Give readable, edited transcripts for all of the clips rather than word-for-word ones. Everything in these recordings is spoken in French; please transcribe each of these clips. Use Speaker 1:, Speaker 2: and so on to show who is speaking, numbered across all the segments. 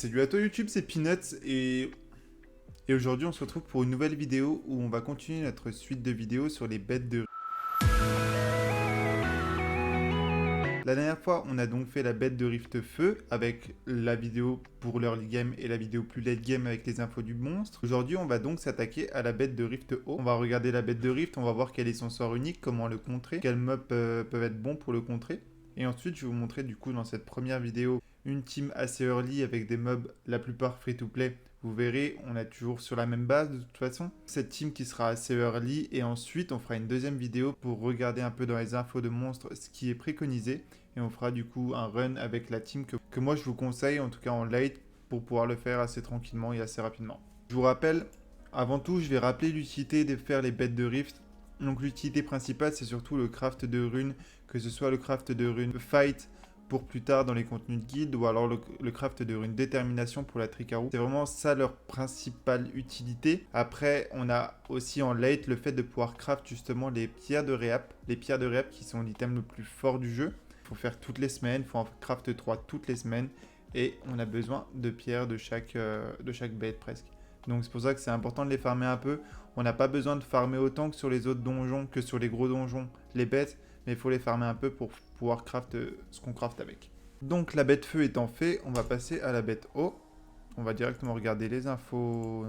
Speaker 1: Salut à toi YouTube, c'est Peanuts et aujourd'hui on se retrouve pour une nouvelle vidéo où on va continuer notre suite de vidéos sur les bêtes de... La dernière fois on a donc fait la bête de Rift Feu avec la vidéo pour l'early game et la vidéo plus late game avec les infos du monstre. Aujourd'hui on va donc s'attaquer à la bête de Rift Haut. On va regarder la bête de Rift, on va voir quel est son sort unique, comment le contrer, quels mobs peuvent être bons pour le contrer. Et ensuite je vais vous montrer du coup dans cette première vidéo une team assez early avec des mobs la plupart free to play. Vous verrez, on est toujours sur la même base de toute façon. Cette team qui sera assez early et ensuite on fera une deuxième vidéo pour regarder un peu dans les infos de monstres ce qui est préconisé. Et on fera du coup un run avec la team que moi je vous conseille, en tout cas en late, pour pouvoir le faire assez tranquillement et assez rapidement. Je vous rappelle, avant tout je vais rappeler l'utilité de faire les bêtes de Rift. Donc l'utilité principale c'est surtout le craft de runes, que ce soit le craft de runes fight pour plus tard dans les contenus de guide ou alors le craft de runes détermination pour la Tricarou. C'est vraiment ça leur principale utilité. Après on a aussi en late le fait de pouvoir craft justement les pierres de réap. Les pierres de réap qui sont l'item le plus fort du jeu. Il faut faire toutes les semaines, il faut en craft 3 toutes les semaines et on a besoin de pierres de chaque bête presque. Donc c'est pour ça que c'est important de les farmer un peu. On n'a pas besoin de farmer autant que sur les autres donjons, que sur les gros donjons, les bêtes, mais il faut les farmer un peu pour pouvoir craft ce qu'on craft avec. Donc la bête feu étant fait, on va passer à la bête eau. On va directement regarder les infos,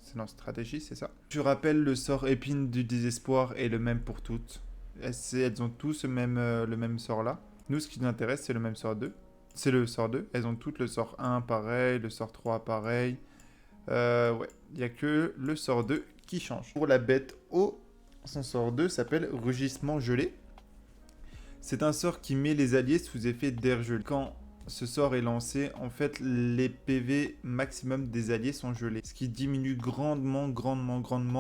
Speaker 1: c'est dans stratégie, c'est ça. Je rappelle, le sort épine du désespoir est le même pour toutes. Elles ont tous le même sort là. Nous, ce qui nous intéresse, c'est le même sort 2. C'est le sort 2. Elles ont toutes le sort 1 pareil, le sort 3 pareil. Ouais, il n'y a que le sort 2 qui change. Pour la bête eau, son sort 2 s'appelle Rugissement gelé. C'est un sort qui met les alliés sous effet d'air gelé. Quand ce sort est lancé, en fait, les PV maximum des alliés sont gelés. Ce qui diminue grandement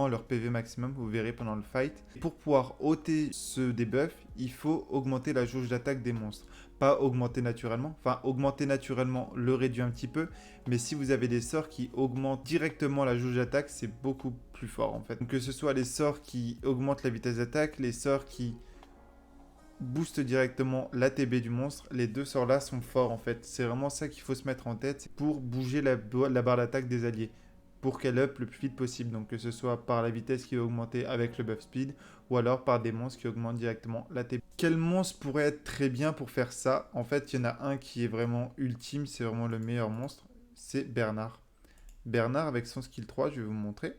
Speaker 1: leur PV maximum, vous verrez pendant le fight. Pour pouvoir ôter ce debuff, il faut augmenter la jauge d'attaque des monstres. Pas augmenter naturellement, enfin augmenter naturellement le réduit un petit peu, mais si vous avez des sorts qui augmentent directement la jauge d'attaque, c'est beaucoup plus fort en fait. Donc, que ce soit les sorts qui augmentent la vitesse d'attaque, les sorts qui booste directement l'ATB du monstre, les deux sorts là sont forts en fait. C'est vraiment ça qu'il faut se mettre en tête pour bouger la barre d'attaque des alliés, pour qu'elle up le plus vite possible. Donc que ce soit par la vitesse qui va augmenter avec le buff speed, ou alors par des monstres qui augmentent directement l'ATB. Quel monstre pourrait être très bien pour faire ça? En fait, il y en a un qui est vraiment ultime, c'est vraiment le meilleur monstre, c'est Bernard. Bernard avec son skill 3, je vais vous montrer.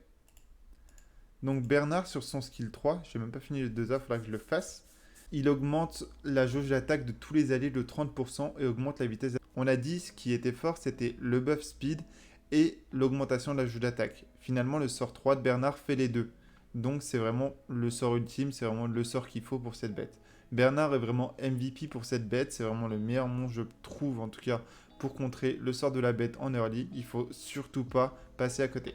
Speaker 1: Donc Bernard sur son skill 3, je n'ai même pas fini les deux A, il faudra que je le fasse. Il augmente la jauge d'attaque de tous les alliés de 30% et augmente la vitesse. On a dit ce qui était fort, c'était le buff speed et l'augmentation de la jauge d'attaque. Finalement, le sort 3 de Bernard fait les deux. Donc c'est vraiment le sort ultime, c'est vraiment le sort qu'il faut pour cette bête. Bernard est vraiment MVP pour cette bête, c'est vraiment le meilleur monstre, je trouve en tout cas, pour contrer le sort de la bête en early. Il faut surtout pas passer à côté.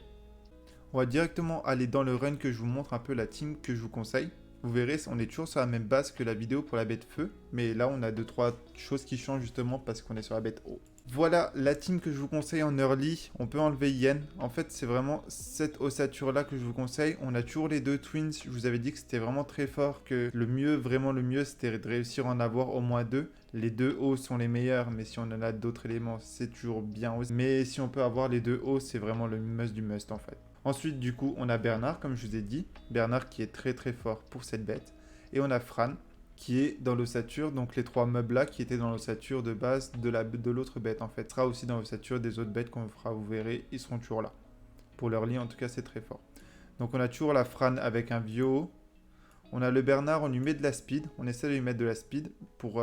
Speaker 1: On va directement aller dans le run que je vous montre un peu la team que je vous conseille. Vous verrez, on est toujours sur la même base que la vidéo pour la bête feu, mais là on a 2-3 choses qui changent justement parce qu'on est sur la bête eau. Voilà la team que je vous conseille en early. On peut enlever Yen. En fait, c'est vraiment cette ossature là que je vous conseille. On a toujours les deux twins. Je vous avais dit que c'était vraiment très fort, que le mieux, vraiment le mieux, c'était de réussir à en avoir au moins deux. Les deux hauts sont les meilleurs, mais si on en a d'autres éléments, c'est toujours bien aussi. Mais si on peut avoir les deux hauts, c'est vraiment le must du must en fait. Ensuite, du coup, on a Bernard, comme je vous ai dit. Bernard qui est très très fort pour cette bête. Et on a Fran, qui est dans l'ossature, donc les trois mobs là qui étaient dans l'ossature de base de l'autre bête en fait. Sera aussi dans l'ossature des autres bêtes qu'on fera, vous verrez, ils seront toujours là. Pour leur lit, en tout cas, c'est très fort. Donc on a toujours la Fran avec un Vio. On a le Bernard, on lui met de la speed. On essaie de lui mettre de la speed pour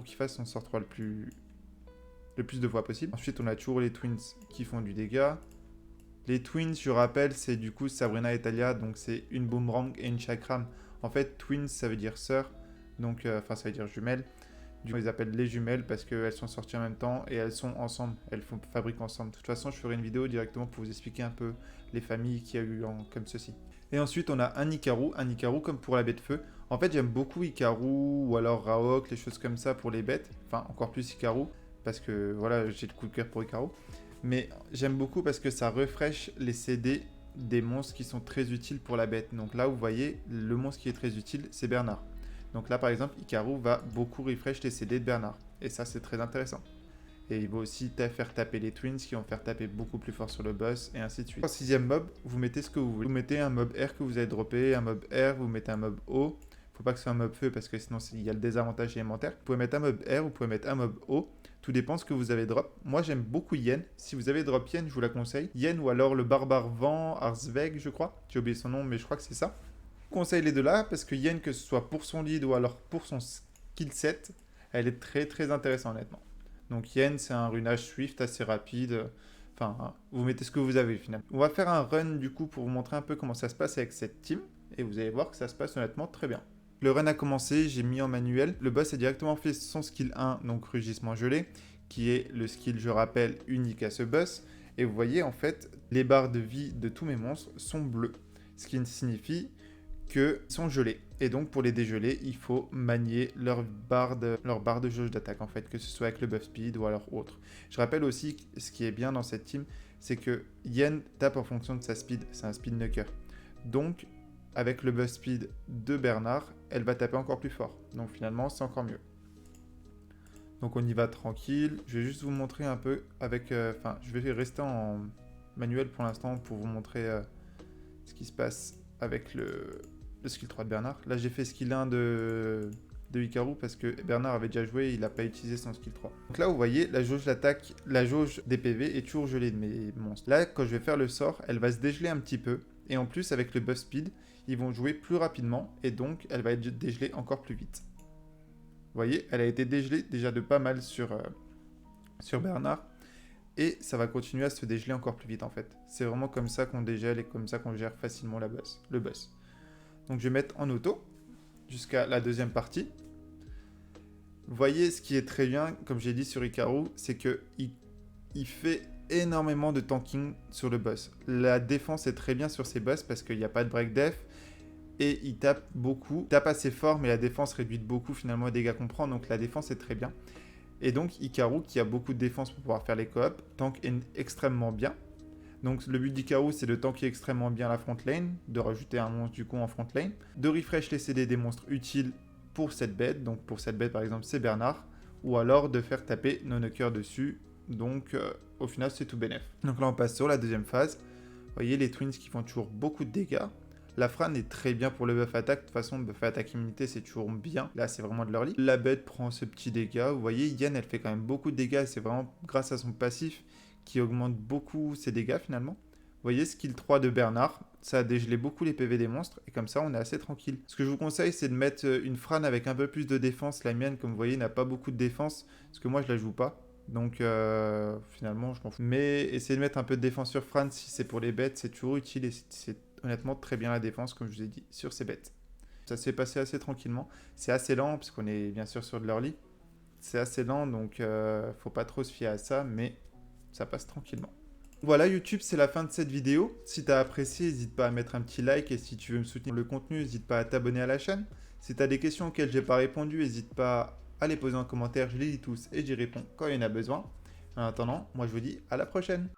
Speaker 1: qu'il fasse son sort 3 le plus de fois possible. Ensuite, on a toujours les Twins qui font du dégât. Les Twins, je rappelle, c'est du coup Sabrina et Talia, donc c'est une Boomerang et une Chakram. En fait, Twins, ça veut dire sœur, donc ça veut dire jumelles. Du coup, ils appellent les jumelles parce qu'elles sont sorties en même temps et elles sont ensemble, elles fabriquent ensemble. De toute façon, je ferai une vidéo directement pour vous expliquer un peu les familles qu'il y a eu comme ceci. Et ensuite, on a un Ikaru comme pour la bête feu. En fait, j'aime beaucoup Ikaru ou alors Raok, les choses comme ça pour les bêtes. Enfin, encore plus Ikaru, parce que voilà, j'ai le coup de cœur pour Ikaru. Mais j'aime beaucoup parce que ça refresh les CD des monstres qui sont très utiles pour la bête. Donc là, vous voyez, le monstre qui est très utile, c'est Bernard. Donc là, par exemple, Ikaru va beaucoup refresh les CD de Bernard. Et ça, c'est très intéressant. Et il va aussi faire taper les twins qui vont faire taper beaucoup plus fort sur le boss et ainsi de suite. En 6ème mob, vous mettez ce que vous voulez. Vous mettez un mob R que vous avez droppé, un mob R, vous mettez un mob O. Faut pas que ce soit un mob feu parce que sinon il y a le désavantage élémentaire. Vous pouvez mettre un mob R, vous pouvez mettre un mob O. Tout dépend ce que vous avez drop. Moi j'aime beaucoup Yen. Si vous avez drop Yen, je vous la conseille. Yen ou alors le barbare vent, Arsveg je crois. J'ai oublié son nom mais je crois que c'est ça. Je vous conseille les deux là parce que Yen, que ce soit pour son lead ou alors pour son skill set, elle est très très intéressante honnêtement. Donc Yen, c'est un runage Swift assez rapide. Enfin, vous mettez ce que vous avez finalement. On va faire un run du coup pour vous montrer un peu comment ça se passe avec cette team. Et vous allez voir que ça se passe honnêtement très bien. Le run a commencé, j'ai mis en manuel. Le boss a directement fait son skill 1, donc rugissement gelé, qui est le skill, je rappelle, unique à ce boss. Et vous voyez en fait, les barres de vie de tous mes monstres sont bleues. Ce qui signifie qu'ils sont gelés. Et donc pour les dégeler, il faut manier leur barre de jauge d'attaque en fait, que ce soit avec le buff speed ou alors autre. Je rappelle aussi que ce qui est bien dans cette team, c'est que Yen tape en fonction de sa speed, c'est un speed knocker. Donc avec le buff speed de Bernard, elle va taper encore plus fort. Donc finalement c'est encore mieux. Donc on y va tranquille. Je vais juste vous montrer un peu avec... je vais rester en manuel pour l'instant pour vous montrer ce qui se passe avec le skill 3 de Bernard. Là j'ai fait skill 1 de Hikaru parce que Bernard avait déjà joué et il n'a pas utilisé son skill 3. Donc là vous voyez la jauge d'attaque, la jauge des PV est toujours gelée de mes monstres. Là quand je vais faire le sort, elle va se dégeler un petit peu. Et en plus avec le buff speed, ils vont jouer plus rapidement et donc elle va être dégelée encore plus vite. Vous voyez, elle a été dégelée déjà de pas mal sur Bernard. Et ça va continuer à se dégeler encore plus vite en fait. C'est vraiment comme ça qu'on dégèle et comme ça qu'on gère facilement le boss. Donc je vais mettre en auto jusqu'à la deuxième partie. Vous voyez ce qui est très bien, comme j'ai dit sur Hikaru, c'est qu'il fait énormément de tanking sur le boss. La défense est très bien sur ces boss parce qu'il n'y a pas de break def. Et il tape beaucoup. Il tape assez fort mais la défense réduit beaucoup finalement les dégâts qu'on prend. Donc la défense est très bien. Et donc Hikaru, qui a beaucoup de défense pour pouvoir faire les coops, tank extrêmement bien. Donc le but d'Hikaru, c'est de tanker extrêmement bien la front lane, de rajouter un monstre du coup en front lane, de refresh les CD des monstres utiles pour cette bête. Donc pour cette bête par exemple c'est Bernard, ou alors de faire taper non-knocker dessus. Donc au final c'est tout bénef. Donc là on passe sur la deuxième phase. Vous voyez les twins qui font toujours beaucoup de dégâts. La Fran est très bien pour le buff attaque. De toute façon, le buff attaque immunité, c'est toujours bien. Là, c'est vraiment de l'early. La bête prend ce petit dégât. Vous voyez, Yen, elle fait quand même beaucoup de dégâts. C'est vraiment grâce à son passif qui augmente beaucoup ses dégâts finalement. Vous voyez, skill 3 de Bernard. Ça a dégelé beaucoup les PV des monstres. Et comme ça, on est assez tranquille. Ce que je vous conseille, c'est de mettre une Fran avec un peu plus de défense. La mienne, comme vous voyez, n'a pas beaucoup de défense. Parce que moi, je la joue pas. Donc finalement, je m'en fous. Mais essayez de mettre un peu de défense sur Fran si c'est pour les bêtes. C'est toujours utile et c'est honnêtement très bien la défense comme je vous ai dit sur ces bêtes. Ça s'est passé assez tranquillement. C'est assez lent parce qu'on est bien sûr sur de l'early. C'est assez lent donc faut pas trop se fier à ça mais ça passe tranquillement. Voilà YouTube, c'est la fin de cette vidéo. Si tu as apprécié, n'hésite pas à mettre un petit like et si tu veux me soutenir le contenu, n'hésite pas à t'abonner à la chaîne. Si tu as des questions auxquelles j'ai pas répondu, n'hésite pas à les poser en commentaire, je les lis tous et j'y réponds quand il y en a besoin. En attendant, moi je vous dis à la prochaine.